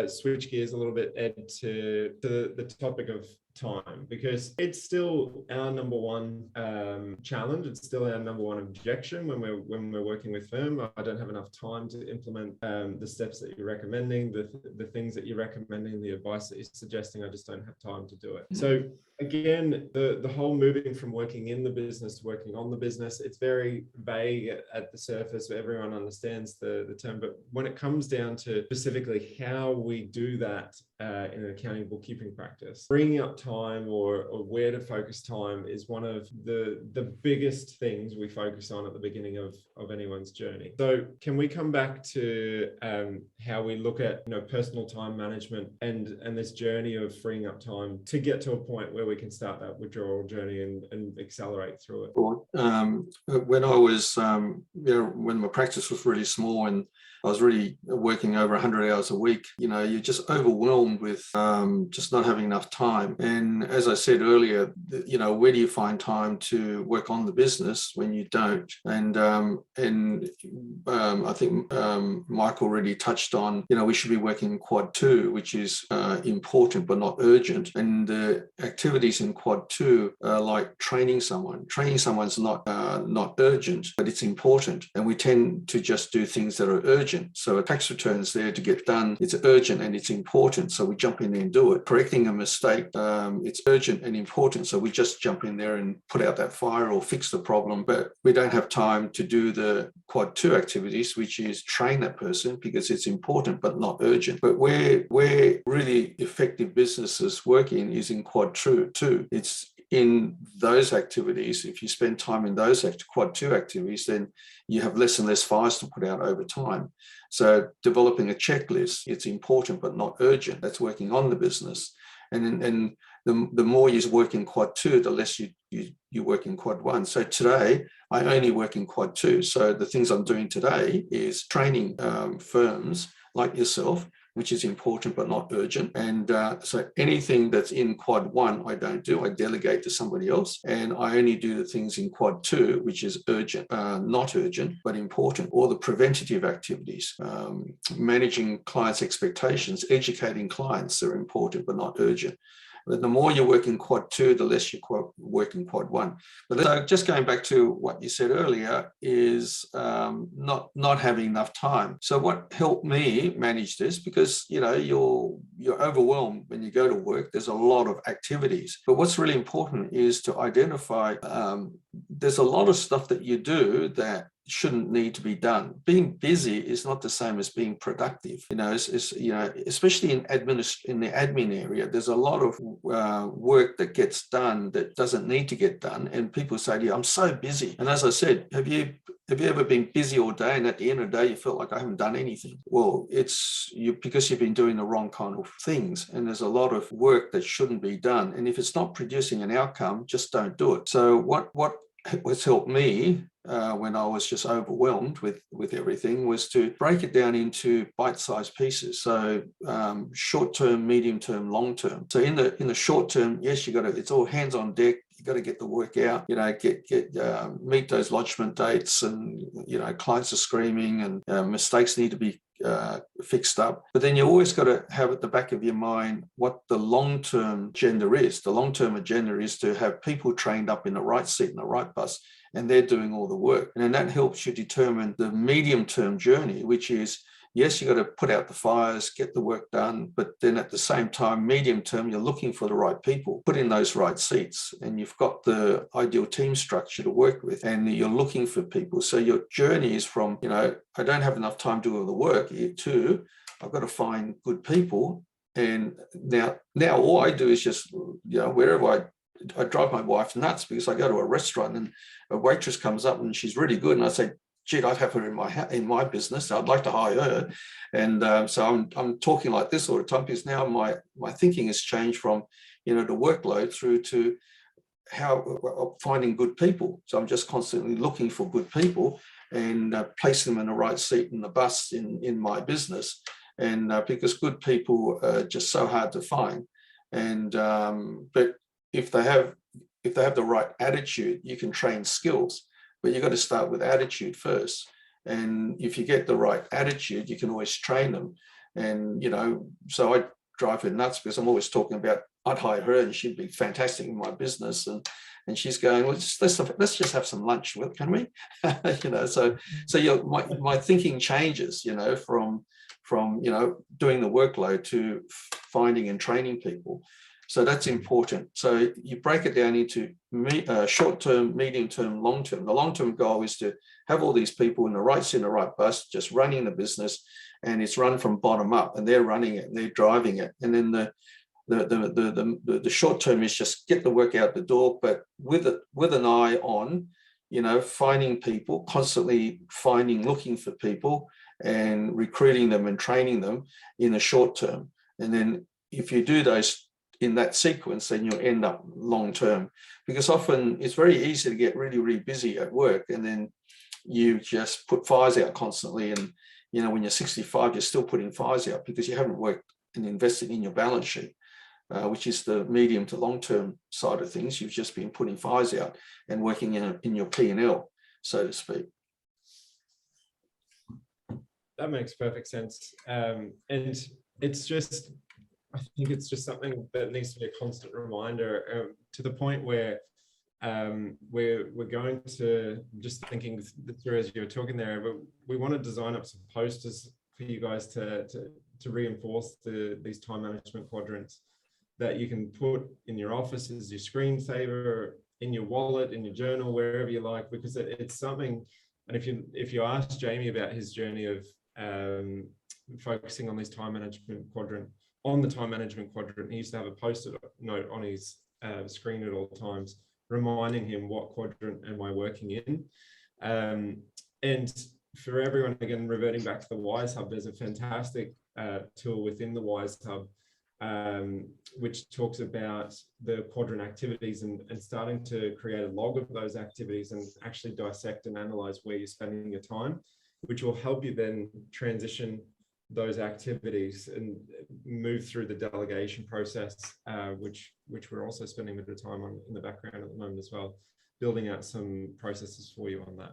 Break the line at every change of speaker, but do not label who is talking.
Switch gears a little bit, Ed, to the topic of time, because it's still our number one challenge. It's still our number one objection when we're working with firm. I don't have enough time to implement the steps that you're recommending, the things that you're recommending, the advice that you're suggesting. I just don't have time to do it. So again, the whole moving from working in the business to working on the business, it's very vague at the surface. Everyone understands the term, but when it comes down to specifically how we do that in an accounting bookkeeping practice, bringing up time or where to focus time is one of the biggest things we focus on at the beginning of anyone's journey. So can we come back to how we look at personal time management and this journey of freeing up time to get to a point where we can start that withdrawal journey and accelerate through it?
Well, when I was, when my practice was really small and I was really working over 100 hours a week, you're just overwhelmed with just not having enough time. And as I said earlier, where do you find time to work on the business when you don't? And I think Mike already touched on, we should be working in quad 2, which is important but not urgent. And the activities in quad 2 are like training someone. Training someone's not urgent, but it's important. And we tend to just do things that are urgent. So a tax return is there to get done. It's urgent and it's important. So we jump in there and do it. Correcting a mistake, it's urgent and important. So we just jump in there and put out that fire or fix the problem. But we don't have time to do the quad 2 activities, which is train that person because it's important but not urgent. But where really effective businesses work in is in quad 2. It's in those activities. If you spend time in those quad 2 activities, then you have less and less fires to put out over time. So developing a checklist, it's important but not urgent. That's working on the business. And the more you work in quad 2, the less you work in quad 1. So today, I only work in quad 2. So the things I'm doing today is training firms like yourself, which is important but not urgent. And so anything that's in quad 1, I don't do. I delegate to somebody else. And I only do the things in quad 2, which is urgent, not urgent, but important. All the preventative activities, managing clients' expectations, educating clients are important but not urgent. But the more you work in quad 2, the less you work in quad 1. But just going back to what you said earlier is not having enough time. So what helped me manage this, because you're overwhelmed when you go to work, there's a lot of activities. But what's really important is to identify there's a lot of stuff that you do that shouldn't need to be done. Being busy is not the same as being productive. Especially in the admin area, there's a lot of work that gets done that doesn't need to get done. And people say to you, I'm so busy. And as I said, have you ever been busy all day and at the end of the day you felt like I haven't done anything? Well, it's because you've been doing the wrong kind of things, and there's a lot of work that shouldn't be done. And if it's not producing an outcome, just don't do it. So what's helped me when I was just overwhelmed with everything was to break it down into bite-sized pieces. So short-term, medium-term, long-term. So in the short term, yes, it's all hands on deck. You got to get the work out, meet those lodgement dates, and clients are screaming and mistakes need to be fixed up. But then you always got to have at the back of your mind what the long-term agenda is. The long-term agenda is to have people trained up in the right seat in the right bus, and they're doing all the work. And then that helps you determine the medium-term journey, which is, yes, you got to put out the fires, get the work done, but then at the same time, medium term, you're looking for the right people, put in those right seats, and you've got the ideal team structure to work with, and you're looking for people. So your journey is from, I don't have enough time to do all the work, to I've got to find good people. And now all I do is just, wherever I drive my wife nuts, because I go to a restaurant and a waitress comes up and she's really good, and I say, gee, I'd have her in my business. I'd like to hire her. And so I'm talking like this all the time, because now my thinking has changed from, the workload through to how finding good people. So I'm just constantly looking for good people and placing them in the right seat in the bus in my business. and because good people are just so hard to find. And but if they have the right attitude, you can train skills, but you've got to start with attitude first. And if you get the right attitude, you can always train them. And, you know, so I drive her nuts because I'm always talking about, I'd hire her and she'd be fantastic in my business. And she's going, well, let's just have some lunch, can we? You know, so my thinking changes, you know, from you know, doing the workload to finding and training people. So that's important. So you break it down into short-term, medium-term, long-term. The long-term goal is to have all these people in the right seat, in the right bus, just running the business, and it's run from bottom up, and they're running it, and they're driving it. And then the short-term is just get the work out the door, but with an eye on, you know, finding people, constantly looking for people, and recruiting them and training them in the short term. And then if you do those in that sequence, then you'll end up long term, because often it's very easy to get really, really busy at work, and then you just put fires out constantly. And, you know, when you're 65, you're still putting fires out because you haven't worked and invested in your balance sheet, which is the medium to long term side of things. You've just been putting fires out and working in your P&L, so to speak.
That makes perfect sense. And it's just, I think it's just something that needs to be a constant reminder, to the point where we're going to, just thinking through as you were talking there, but we want to design up some posters for you guys to reinforce these time management quadrants that you can put in your office as your screensaver, in your wallet, in your journal, wherever you like, because it's something. And if you ask Jamie about his journey of focusing on this time management quadrant, he used to have a post-it note on his screen at all times, reminding him what quadrant am I working in. And for everyone, again, reverting back to the Wize Hub, there's a fantastic tool within the Wize Hub, which talks about the quadrant activities and starting to create a log of those activities and actually dissect and analyze where you're spending your time, which will help you then transition those activities and move through the delegation process, which we're also spending a bit of time on in the background at the moment as well, building out some processes for you on that.